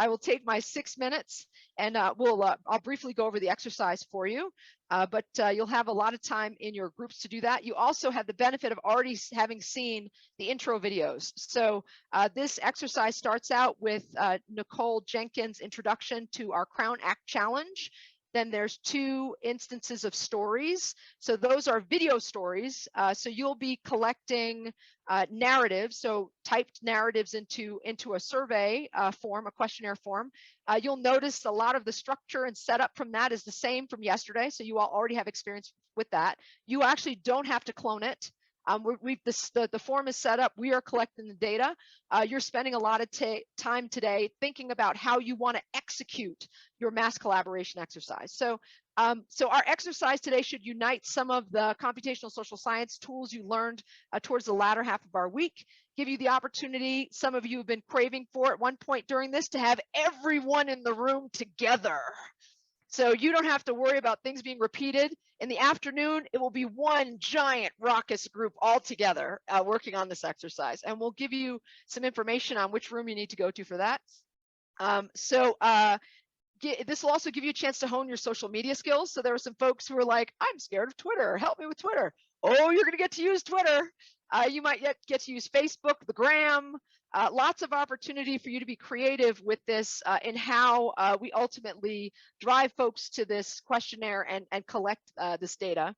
I will take my 6 minutes and I'll briefly go over the exercise for you. But you'll have a lot of time in your groups to do that. You also have the benefit of already having seen the intro videos. So this exercise starts out with Nicole Jenkins' introduction to our Crown Act Challenge. Then there's 2 instances of stories. So those are video stories. So you'll be collecting narratives, so typed narratives into a survey form, a questionnaire form. You'll notice a lot of the structure and setup from that is the same from yesterday. So you all already have experience with that. You actually don't have to clone it. The form is set up. We are collecting the data. You're spending a lot of time today thinking about how you want to execute your mass collaboration exercise. So our exercise today should unite some of the computational social science tools you learned towards the latter half of our week, give you the opportunity, some of you have been craving for at one point during this, to have everyone in the room together. So you don't have to worry about things being repeated. In the afternoon, it will be one giant raucous group all together working on this exercise. And we'll give you some information on which room you need to go to for that. This will also give you a chance to hone your social media skills. So there were some folks who were like, I'm scared of Twitter. Help me with Twitter. Oh, you're going to get to use Twitter. You might get to use Facebook, the Gram. Lots of opportunity for you to be creative with this in how we ultimately drive folks to this questionnaire and collect this data.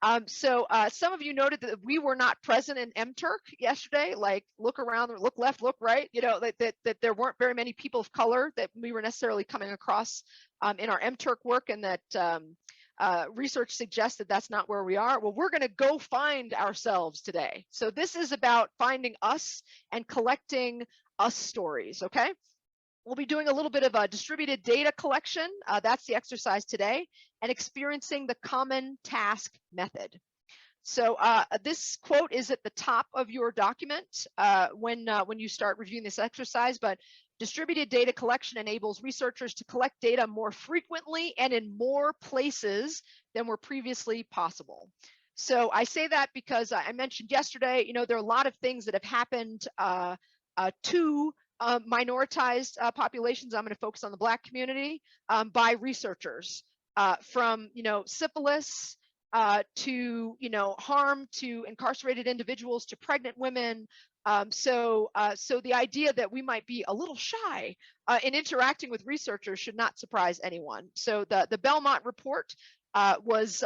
Some of you noted that we were not present in MTurk yesterday. Like, look around, look left, look right. You know, that there weren't very many people of color that we were necessarily coming across in our MTurk work, and that research suggests that that's not where we are. Well, we're going to go find ourselves today. So this is about finding us and collecting us stories. Okay. We'll be doing a little bit of a distributed data collection. That's the exercise today, and experiencing the common task method. So this quote is at the top of your document when you start reviewing this exercise, but distributed data collection enables researchers to collect data more frequently and in more places than were previously possible. So I say that because I mentioned yesterday, you know, there are a lot of things that have happened to minoritized populations. I'm going to focus on the Black community by researchers, from, you know, syphilis to, you know, harm to incarcerated individuals to pregnant women. So the idea that we might be a little shy in interacting with researchers should not surprise anyone. So the Belmont report was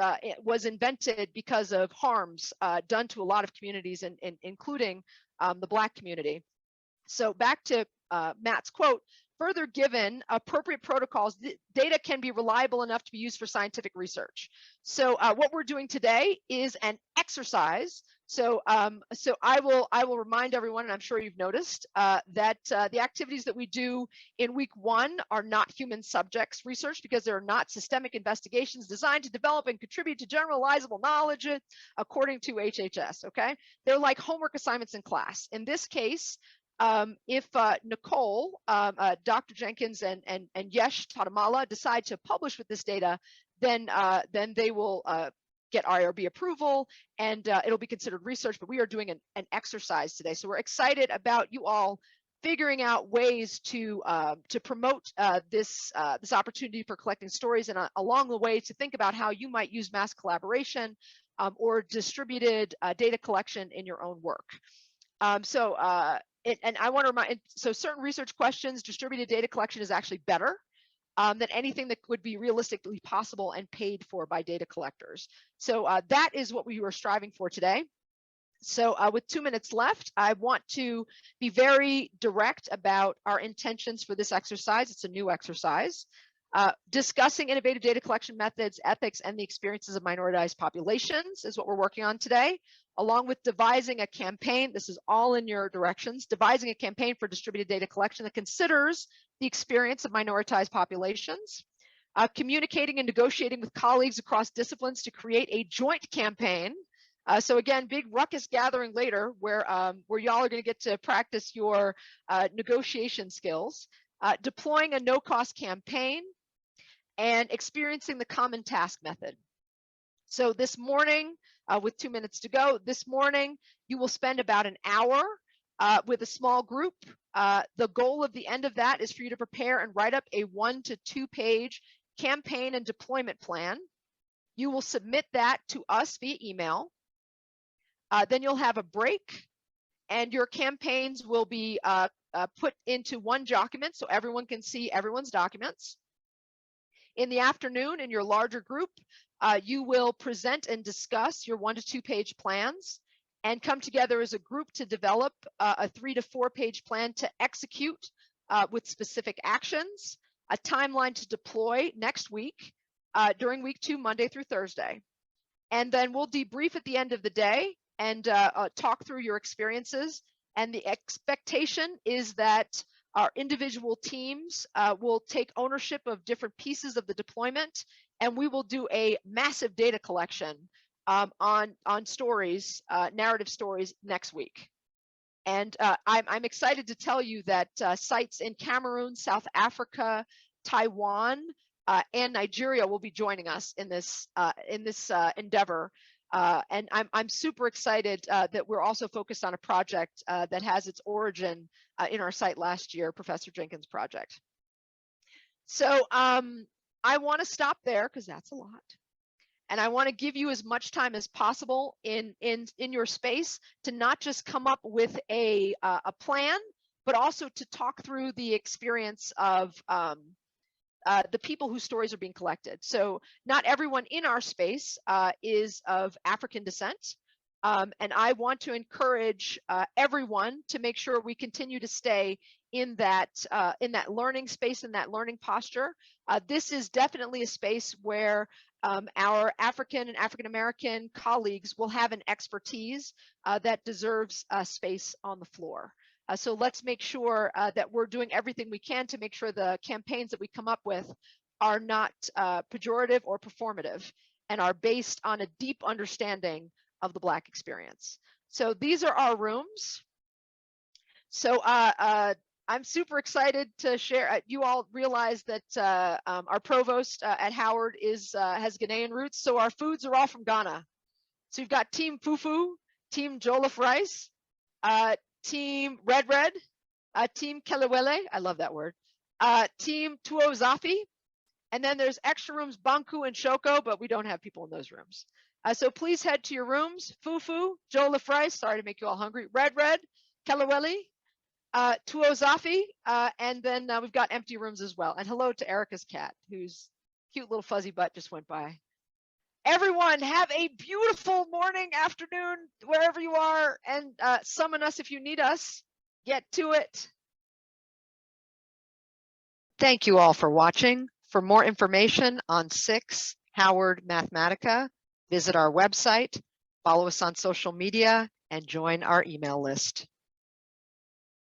invented because of harms done to a lot of communities, including the Black community. So back to Matt's quote, further given appropriate protocols, data can be reliable enough to be used for scientific research. So what we're doing today is an exercise. So I will remind everyone, and I'm sure you've noticed, that the activities that we do in week 1 are not human subjects research, because they're not systemic investigations designed to develop and contribute to generalizable knowledge according to HHS. Okay, they're like homework assignments in class. In this case, if Nicole, Dr. Jenkins, and Yesh Tatamala decide to publish with this data, then they will get IRB approval, and it'll be considered research. But we are doing an exercise today, so we're excited about you all figuring out ways to promote this opportunity for collecting stories, and along the way to think about how you might use mass collaboration or distributed data collection in your own work. And I want to remind, so certain research questions, distributed data collection is actually better than anything that would be realistically possible and paid for by data collectors. So that is what we were striving for today. So with 2 minutes left, I want to be very direct about our intentions for this exercise. It's a new exercise. Discussing innovative data collection methods, ethics, and the experiences of minoritized populations is what we're working on today, along with devising a campaign. This is all in your directions. Devising a campaign for distributed data collection that considers the experience of minoritized populations. Communicating and negotiating with colleagues across disciplines to create a joint campaign. So again, big ruckus gathering later where y'all are going to get to practice your negotiation skills. Deploying a no-cost campaign, and experiencing the common task method. So this morning, with 2 minutes to go, this morning, you will spend about an hour with a small group. The goal of the end of that is for you to prepare and write up a 1 to 2 page campaign and deployment plan. You will submit that to us via email. Then you'll have a break, and your campaigns will be put into one document so everyone can see everyone's documents. In the afternoon, in your larger group, you will present and discuss your 1 to 2 page plans and come together as a group to develop a 3 to 4 page plan to execute with specific actions, a timeline to deploy next week during week 2, Monday through Thursday. And then we'll debrief at the end of the day and talk through your experiences. And the expectation is that our individual teams will take ownership of different pieces of the deployment, and we will do a massive data collection on stories, narrative stories next week. And I'm excited to tell you that sites in Cameroon, South Africa, Taiwan, and Nigeria will be joining us in this endeavor. And I'm super excited that we're also focused on a project that has its origin in our site last year, Professor Jenkins' project. So I want to stop there because that's a lot. And I want to give you as much time as possible in your space to not just come up with a plan, but also to talk through the experience of the people whose stories are being collected. So not everyone in our space is of African descent. And I want to encourage everyone to make sure we continue to stay in that learning space, in that learning posture. This is definitely a space where our African and African American colleagues will have an expertise that deserves space on the floor. So let's make sure that we're doing everything we can to make sure the campaigns that we come up with are not pejorative or performative and are based on a deep understanding of the Black experience. So these are our rooms. So I'm super excited to share. You all realize that our provost at Howard has Ghanaian roots, so our foods are all from Ghana. So you've got Team Fufu, Team Jollof Rice, Team Red, Team Kelewele, I love that word, Team Tuo Zafi, and then there's extra rooms, Banku and Shoko, but we don't have people in those rooms. So please head to your rooms, Fufu, Jollof Rice, sorry to make you all hungry, Red, Kelewele, Tuo Zafi, and then we've got empty rooms as well. And hello to Erica's cat, whose cute little fuzzy butt just went by. Everyone, have a beautiful morning, afternoon, wherever you are, and summon us if you need us. Get to it. Thank you all for watching. For more information on SICSS-Howard Mathematica, visit our website, follow us on social media, and join our email list.